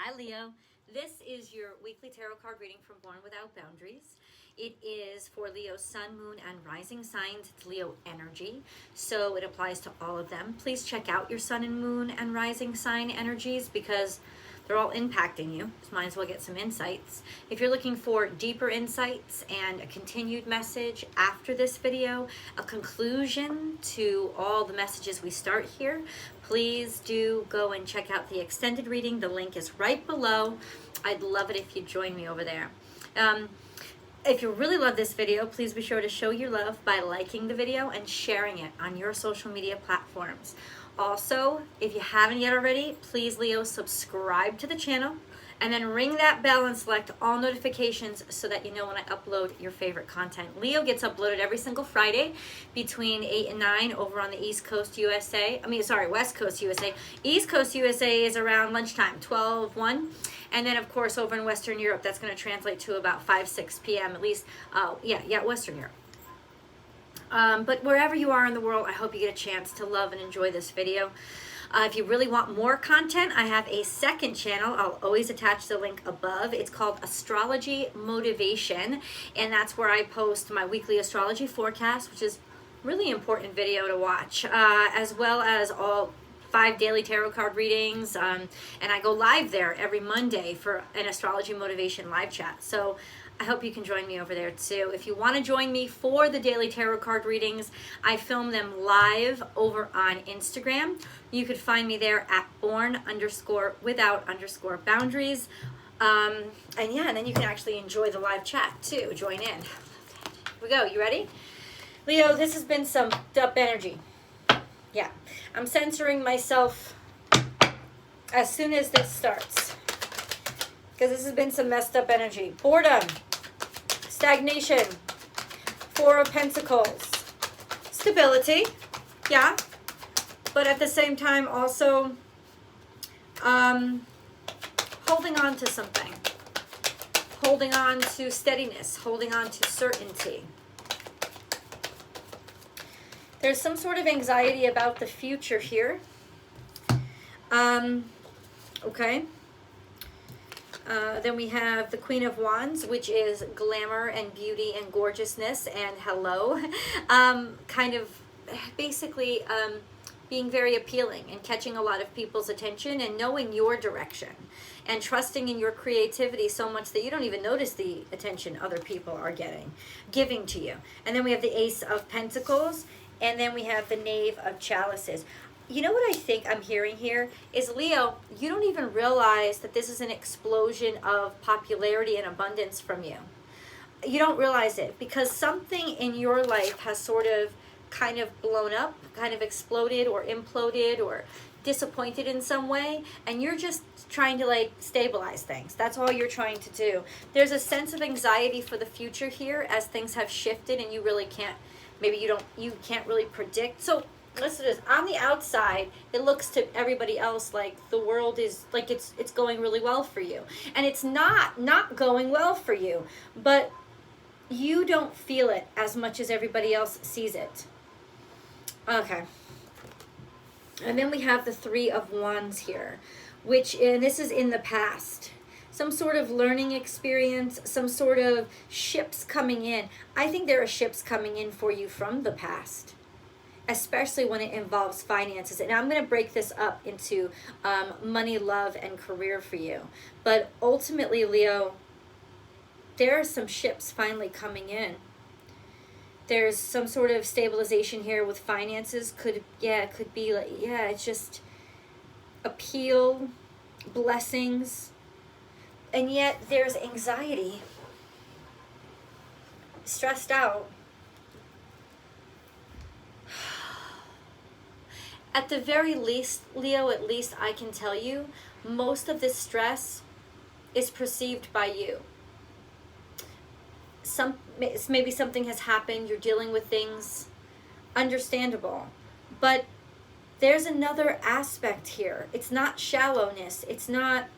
Hi Leo, this is your weekly tarot card reading from Born Without Boundaries. It is for Leo's sun, moon, and rising signs. It's Leo energy, so it applies to all of them. Please check out your sun and moon and rising sign energies because they're all impacting you. So might as well get some insights. If you're looking for deeper insights and a continued message after this video, a conclusion to all the messages we start here, please do go and check out the extended reading. The link is right below. I'd love it if you join me over there. If you really love this video, please be sure to show your love by liking the video and sharing it on your social media platforms. Also, if you haven't yet already, please, Leo, subscribe to the channel and then ring that bell and select all notifications so that you know when I upload your favorite content. Leo gets uploaded every single Friday between 8 and 9 over on the East Coast USA. West Coast USA. East Coast USA is around lunchtime, 12, 1. And then, of course, over in Western Europe, that's going to translate to about 5, 6 p.m. at least. Western Europe. But wherever you are in the world, I hope you get a chance to love and enjoy this video. If you really want more content, I have a second channel. I'll always attach the link above. It's called Astrology Motivation, and that's where I post my weekly astrology forecast, which is a really important video to watch, as well as all 5 daily tarot card readings, and I go live there every Monday for an astrology motivation live chat. So I hope you can join me over there too. If you want to join me for the daily tarot card readings, I film them live over on Instagram. You could find me there at born_without_boundaries. And then you can actually enjoy the live chat too. Join in. Here we go. You ready? Leo, this has been some up energy. Yeah. I'm censoring myself as soon as this starts, because this has been some messed up energy. Boredom, stagnation, 4 of Pentacles, stability, yeah, but at the same time also holding on to something, holding on to steadiness, holding on to certainty. There's some sort of anxiety about the future here. Okay. Then we have the Queen of Wands, which is glamour and beauty and gorgeousness and hello. Basically being very appealing and catching a lot of people's attention and knowing your direction and trusting in your creativity so much that you don't even notice the attention other people are giving to you. And then we have the Ace of Pentacles, and then we have the Knave of Chalices. You know what I think I'm hearing here is, Leo, you don't even realize that this is an explosion of popularity and abundance from you. You don't realize it because something in your life has sort of kind of blown up, kind of exploded or imploded or disappointed in some way, and you're just trying to stabilize things. That's all you're trying to do. There's a sense of anxiety for the future here as things have shifted and you really can't, you can't really predict. So listen to this. On the outside, it looks to everybody else like the world is it's going really well for you. And it's not going well for you, but you don't feel it as much as everybody else sees it. Okay. And then we have the 3 of Wands here, and this is in the past. Some sort of learning experience, some sort of ships coming in. I think there are ships coming in for you from the past, especially when it involves finances. And I'm going to break this up into money, love, and career for you. But ultimately, Leo, there are some ships finally coming in. There's some sort of stabilization here with finances. It could be it's just appeal, blessings. And yet there's anxiety, stressed out. At the very least, Leo, at least I can tell you, most of this stress is perceived by you. Maybe something has happened, you're dealing with things, understandable. But there's another aspect here. It's not shallowness. It's not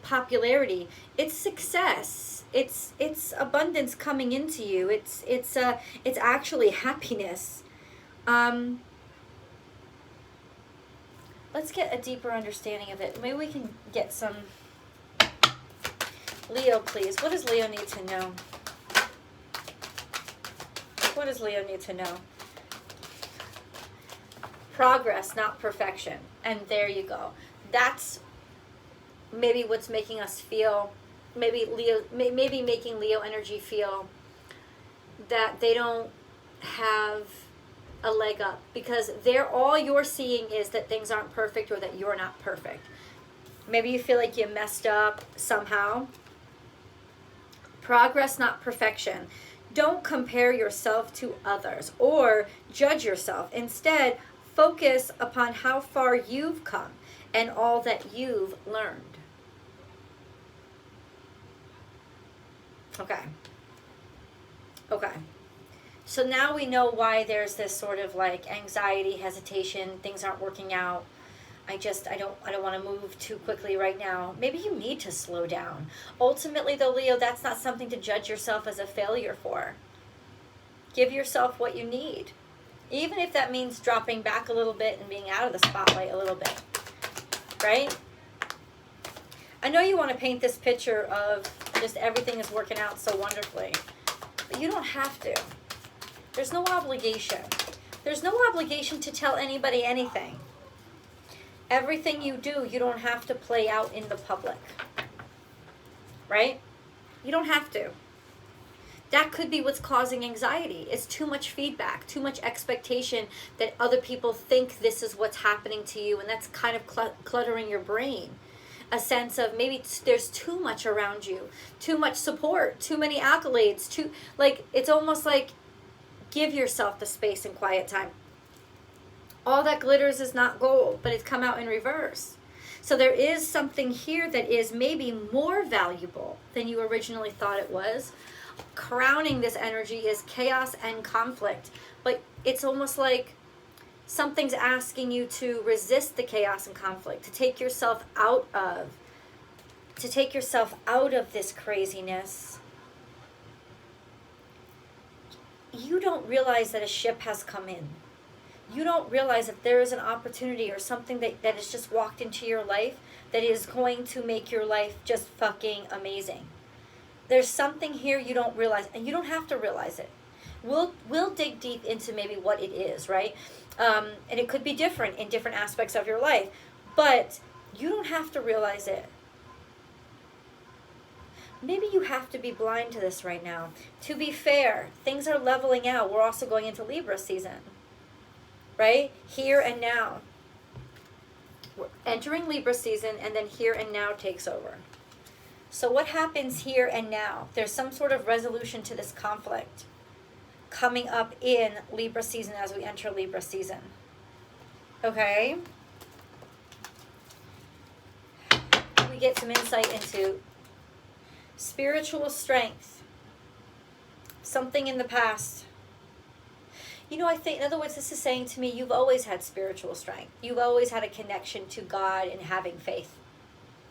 popularity. It's success. It's abundance coming into you. It's actually happiness. let's get a deeper understanding of it. Maybe we can get some... Leo, please. What does Leo need to know? What does Leo need to know? Progress, not perfection. And there you go. That's maybe what's making us feel, maybe making Leo energy feel that they don't have a leg up, because all you're seeing is that things aren't perfect or that you're not perfect. Maybe you feel like you messed up somehow. Progress, not perfection. Don't compare yourself to others or judge yourself. Instead, focus upon how far you've come and all that you've learned. Okay. Okay. So now we know why there's this sort of like anxiety, hesitation, things aren't working out. I don't want to move too quickly right now. Maybe you need to slow down. Ultimately though, Leo, that's not something to judge yourself as a failure for. Give yourself what you need. Even if that means dropping back a little bit and being out of the spotlight a little bit. Right? I know you want to paint this picture of just everything is working out so wonderfully. But you don't have to. There's no obligation. There's no obligation to tell anybody anything. Everything you do, you don't have to play out in the public. Right? You don't have to. That could be what's causing anxiety. It's too much feedback, too much expectation that other people think this is what's happening to you, and that's kind of cluttering your brain. A sense of maybe there's too much around you, too much support, too many accolades, it's almost like give yourself the space and quiet time. All that glitters is not gold, but it's come out in reverse. So there is something here that is maybe more valuable than you originally thought it was. Crowning this energy is chaos and conflict, but it's almost like something's asking you to resist the chaos and conflict, to take yourself out of this craziness. You don't realize that a ship has come in. You don't realize that there is an opportunity or something that has just walked into your life that is going to make your life just fucking amazing. There's something here you don't realize, and you don't have to realize it. We'll dig deep into maybe what it is, right? And it could be different in different aspects of your life, but you don't have to realize it. Maybe you have to be blind to this right now. To be fair, things are leveling out. We're also going into Libra season, right? Here and now. We're entering Libra season, and then here and now takes over. So what happens here and now? There's some sort of resolution to this conflict coming up in Libra season as we enter Libra season. Okay? We get some insight into spiritual strength. Something in the past. You know, I think, in other words, this is saying to me, you've always had spiritual strength. You've always had a connection to God and having faith.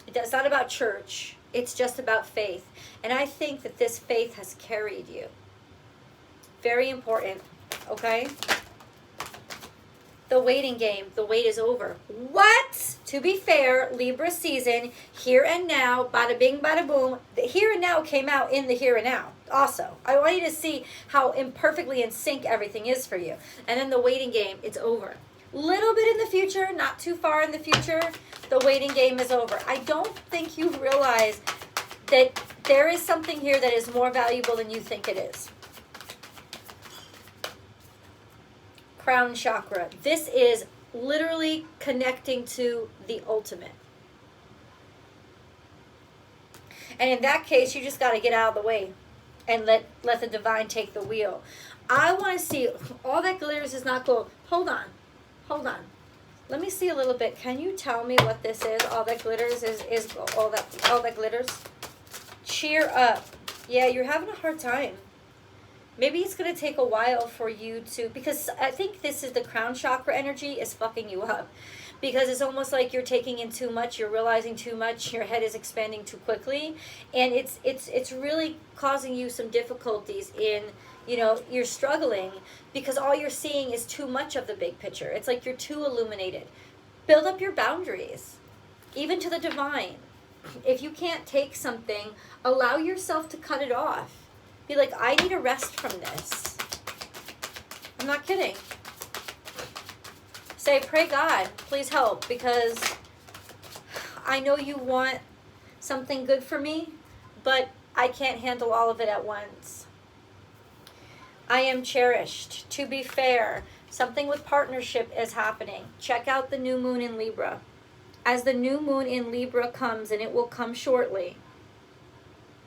It's not about church. It's just about faith. And I think that this faith has carried you. Very important. Okay? The waiting game. The wait is over. What? To be fair, Libra season, here and now, bada bing, bada boom. The here and now came out in the here and now. Also, I want you to see how imperfectly in sync everything is for you. And then the waiting game, it's over. Little bit in the future, not too far in the future, the waiting game is over. I don't think you realize that there is something here that is more valuable than you think it is. Crown chakra. This is literally connecting to the ultimate. And in that case, you just got to get out of the way and let the divine take the wheel. I want to see, all that glitters is not gold. Hold on. Let me see a little bit. Can you tell me what this is? All that glitters is gold. All that glitters. Cheer up. Yeah, you're having a hard time. Maybe it's going to take a while for you to, because I think this is the crown chakra energy is fucking you up. Because it's almost like you're taking in too much, you're realizing too much, your head is expanding too quickly, and it's really causing you some difficulties in, you know, you're struggling because all you're seeing is too much of the big picture. It's like you're too illuminated. Build up your boundaries, even to the divine. If you can't take something, allow yourself to cut it off. Be like, I need a rest from this. I'm not kidding. Say, pray God, please help, because I know you want something good for me, but I can't handle all of it at once. I am cherished. To be fair, something with partnership is happening. Check out the new moon in Libra. As the new moon in Libra comes, and it will come shortly,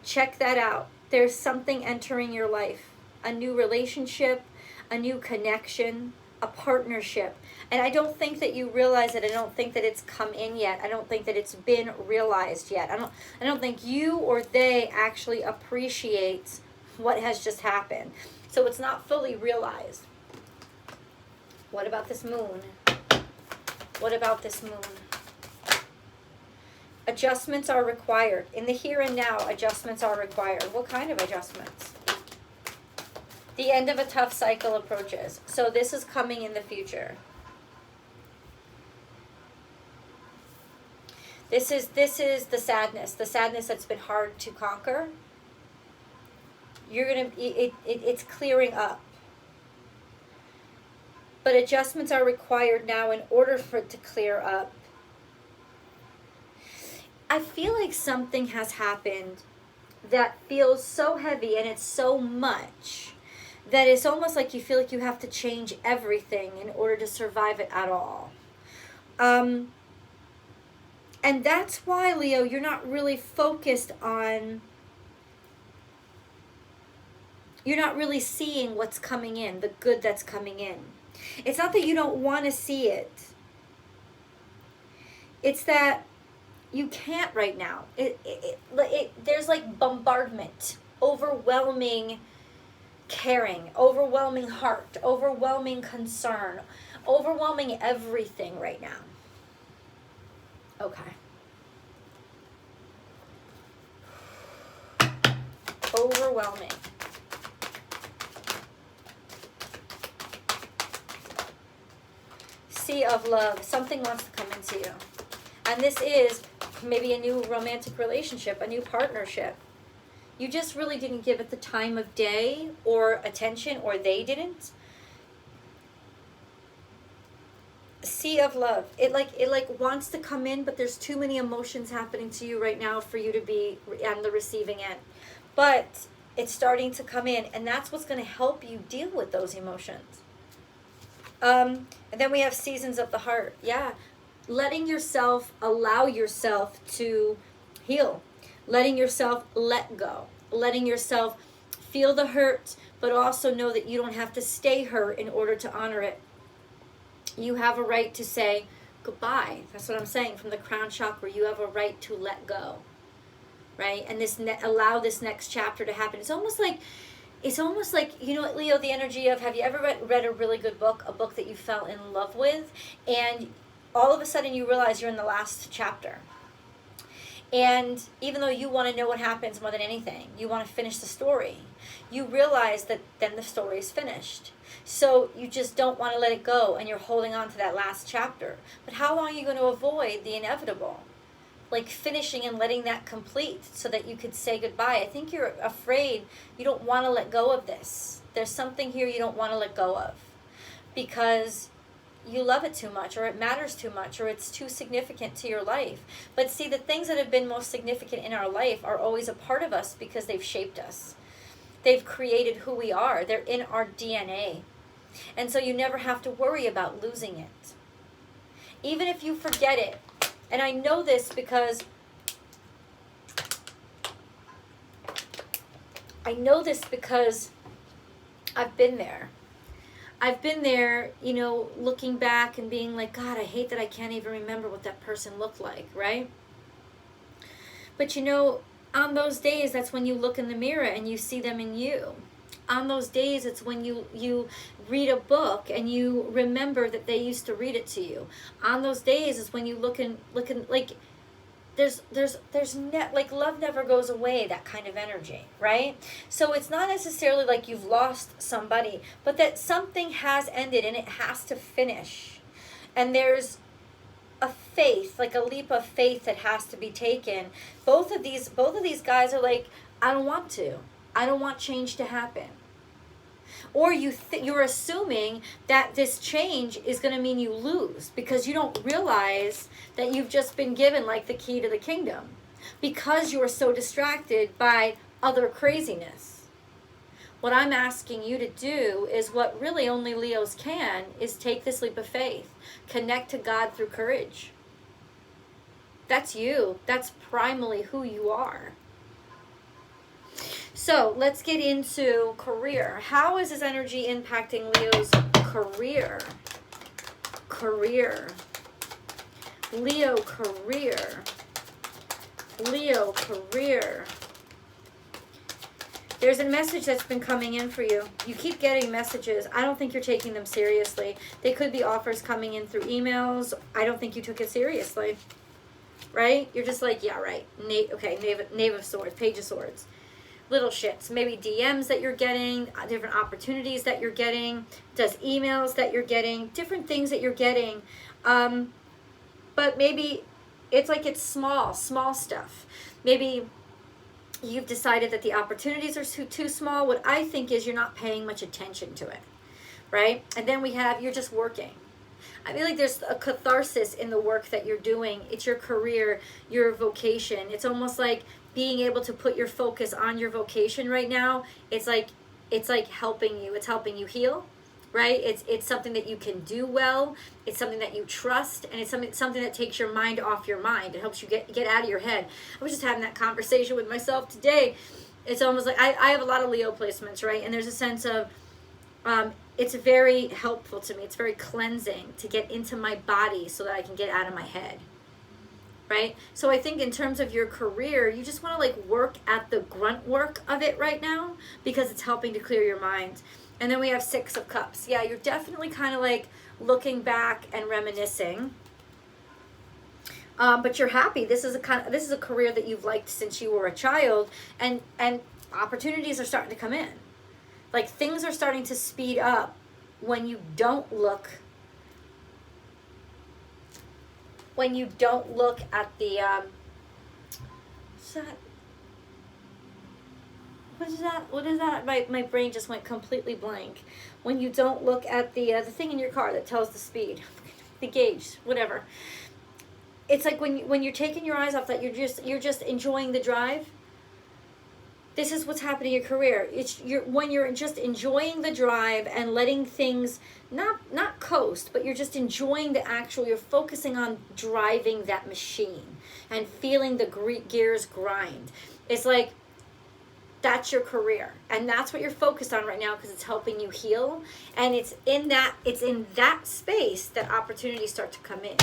check that out. There's something entering your life. A new relationship, a new connection, a partnership. And I don't think that you realize it. I don't think that it's come in yet. I don't think that it's been realized yet. I don't think you or they actually appreciate what has just happened. So it's not fully realized. What about this moon? What about this moon? Adjustments are required. In the here and now, adjustments are required. What kind of adjustments? The end of a tough cycle approaches. So this is coming in the future. This is the sadness that's been hard to conquer. It's clearing up. But adjustments are required now in order for it to clear up. I feel like something has happened that feels so heavy, and it's so much that it's almost like you feel like you have to change everything in order to survive it at all. And that's why, Leo, you're not really focused on, you're not really seeing what's coming in, the good that's coming in. It's not that you don't want to see it. It's that you can't right now. There's like bombardment, overwhelming caring, overwhelming heart, overwhelming concern, overwhelming everything right now. Okay. Overwhelming. Sea of love. Something wants to come into you. And this is maybe a new romantic relationship, a new partnership. You just really didn't give it the time of day or attention, or they didn't. Sea of love. It wants to come in, but there's too many emotions happening to you right now for you to be on the receiving end. But it's starting to come in, and that's what's going to help you deal with those emotions. And then we have seasons of the heart. Yeah. Letting yourself, allow yourself to heal. Letting yourself let go. Letting yourself feel the hurt, but also know that you don't have to stay hurt in order to honor it. You have a right to say goodbye. That's what I'm saying. From the crown chakra, you have a right to let go. Right? And allow this next chapter to happen. It's almost like, you know what, Leo, the energy of, have you ever read a really good book, a book that you fell in love with, and all of a sudden you realize you're in the last chapter. And even though you want to know what happens more than anything, you want to finish the story, you realize that then the story is finished. So you just don't want to let it go, and you're holding on to that last chapter. But how long are you going to avoid the inevitable? Like finishing and letting that complete so that you could say goodbye. I think you're afraid, you don't want to let go of this. There's something here you don't want to let go of because you love it too much, or it matters too much, or it's too significant to your life. But see, the things that have been most significant in our life are always a part of us because they've shaped us. They've created who we are. They're in our DNA. And so you never have to worry about losing it. Even if you forget it. And I know this because I've been there. I've been there, you know, looking back and being like, God, I hate that I can't even remember what that person looked like, right? But you know, on those days, that's when you look in the mirror and you see them in you. On those days, it's when you read a book and you remember that they used to read it to you. On those days is when you look and like, like love never goes away, that kind of energy, right? So it's not necessarily like you've lost somebody, but that something has ended and it has to finish. And there's faith, like a leap of faith that has to be taken. Both of these guys are like, I don't want to. I don't want change to happen. Or you're assuming that this change is going to mean you lose because you don't realize that you've just been given like the key to the kingdom because you are so distracted by other craziness. What I'm asking you to do is what really only Leos can, is take this leap of faith. Connect to God through courage. That's you. That's primarily who you are. So let's get into career. How is this energy impacting Leo's career? Career. Leo career. Leo career. There's a message that's been coming in for you. You keep getting messages. I don't think you're taking them seriously. They could be offers coming in through emails. I don't think you took it seriously. Right? You're just like, yeah, right. Knave of Swords, Page of Swords. Little shits. Maybe DMs that you're getting, different opportunities that you're getting, just emails that you're getting, different things that you're getting. But maybe it's like it's small stuff. Maybe you've decided that the opportunities are too small. What I think is you're not paying much attention to it, right? And then we have, you're just working. I feel like there's a catharsis in the work that you're doing. It's your career, your vocation. It's almost like being able to put your focus on your vocation right now. It's like helping you. It's helping you heal, right? It's something that you can do well. It's something that you trust, and it's something that takes your mind off your mind. It helps you get out of your head. I was just having that conversation with myself today. It's almost like I have a lot of Leo placements, right? And there's a sense of it's very helpful to me. It's very cleansing to get into my body so that I can get out of my head, right? So I think in terms of your career, you just want to like work at the grunt work of it right now because it's helping to clear your mind. And then we have Six of Cups. Yeah, you're definitely kind of like looking back and reminiscing. But you're happy. This is a career that you've liked since you were a child, and opportunities are starting to come in. Like things are starting to speed up when you don't look at the what is that? My brain just went completely blank. When you don't look at the thing in your car that tells the speed, the gauge, whatever. It's like when you're taking your eyes off that, you're just enjoying the drive. This is what's happening in your career. When you're just enjoying the drive and letting things not coast, but you're just enjoying you're focusing on driving that machine and feeling the gears grind. It's like that's your career, and that's what you're focused on right now because it's helping you heal, and it's in that space that opportunities start to come in.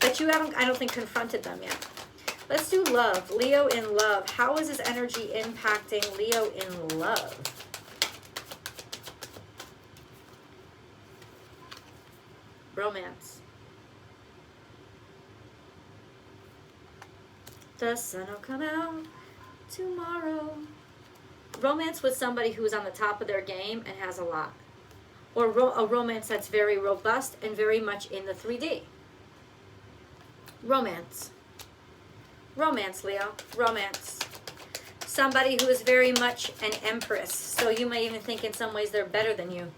But you haven't, I don't think, confronted them yet. Let's do love. Leo in love. How is this energy impacting Leo in love? Romance. The sun will come out tomorrow. Romance with somebody who is on the top of their game and has a lot. Or a romance that's very robust and very much in the 3D. Romance. Romance, Leo. Romance. Somebody who is very much an empress. So you may even think in some ways they're better than you,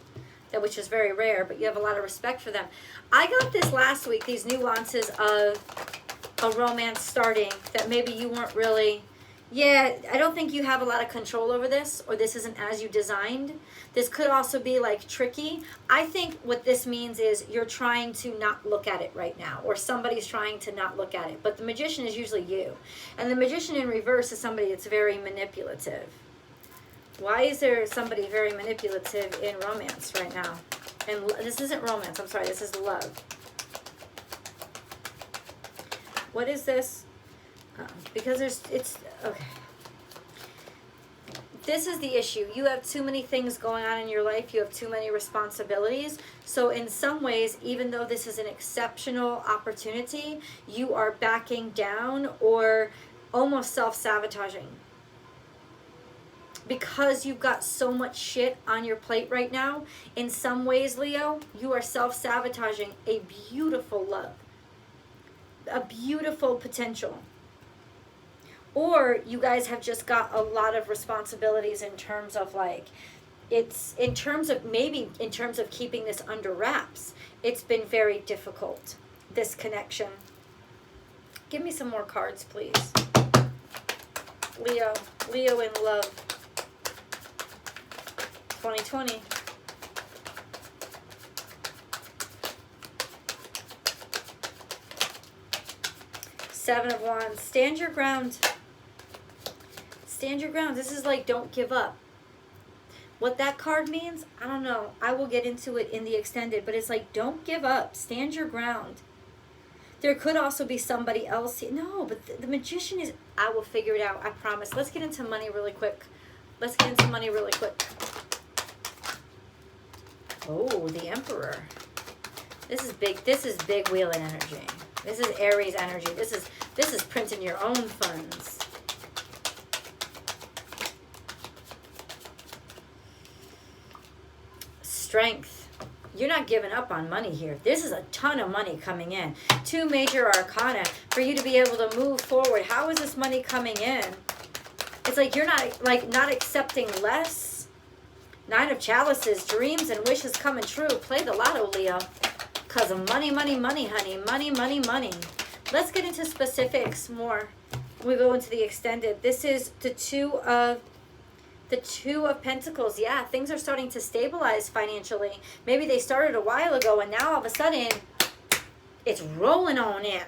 which is very rare, but you have a lot of respect for them. I got this last week, these nuances of a romance starting that maybe you weren't really... Yeah, I don't think you have a lot of control over this, or this isn't as you designed. This could also be like tricky. I think what this means is you're trying to not look at it right now, or somebody's trying to not look at it. But the magician is usually you. And the magician in reverse is somebody that's very manipulative. Why is there somebody very manipulative in romance right now? And this isn't romance, I'm sorry, this is love. What is this? Because okay. This is the issue. You have too many things going on in your life. You have too many responsibilities. So in some ways, even though this is an exceptional opportunity, you are backing down or almost self-sabotaging. Because you've got so much shit on your plate right now, in some ways, Leo, you are self-sabotaging a beautiful love. a beautiful potential. Or you guys have just got a lot of responsibilities in terms of like, it's in terms of maybe in terms of keeping this under wraps. It's been very difficult, this connection. Give me some more cards, please. Leo in love. 2020. Seven of Wands. Stand your ground. Stand your ground. This is like, don't give up. What that card means, I don't know. I will get into it in the extended, but it's like, don't give up. Stand your ground. There could also be somebody else. No, but the Magician is, I will figure it out. I promise. Let's get into money really quick. Let's get into money really quick. Oh, the Emperor. This is big. This is big wheeling energy. This is Aries energy. This is printing your own funds. Strength. You're not giving up on money here. This is a ton of money coming in. 2 major arcana for you to be able to move forward. How is this money coming in? It's like you're not accepting less. 9 of Chalices, dreams and wishes coming true. Play the lotto, Leo. Because of money, money, money, honey. Money, money, money. Let's get into specifics more. We go into the extended. This is the Two of Pentacles. Yeah, things are starting to stabilize financially. Maybe they started a while ago and now all of a sudden it's rolling on in.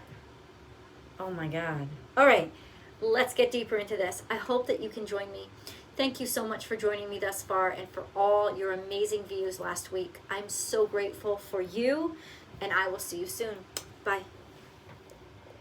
Oh my God. All right, let's get deeper into this. I hope that you can join me. Thank you so much for joining me thus far and for all your amazing views last week. I'm so grateful for you, and I will see you soon. Bye.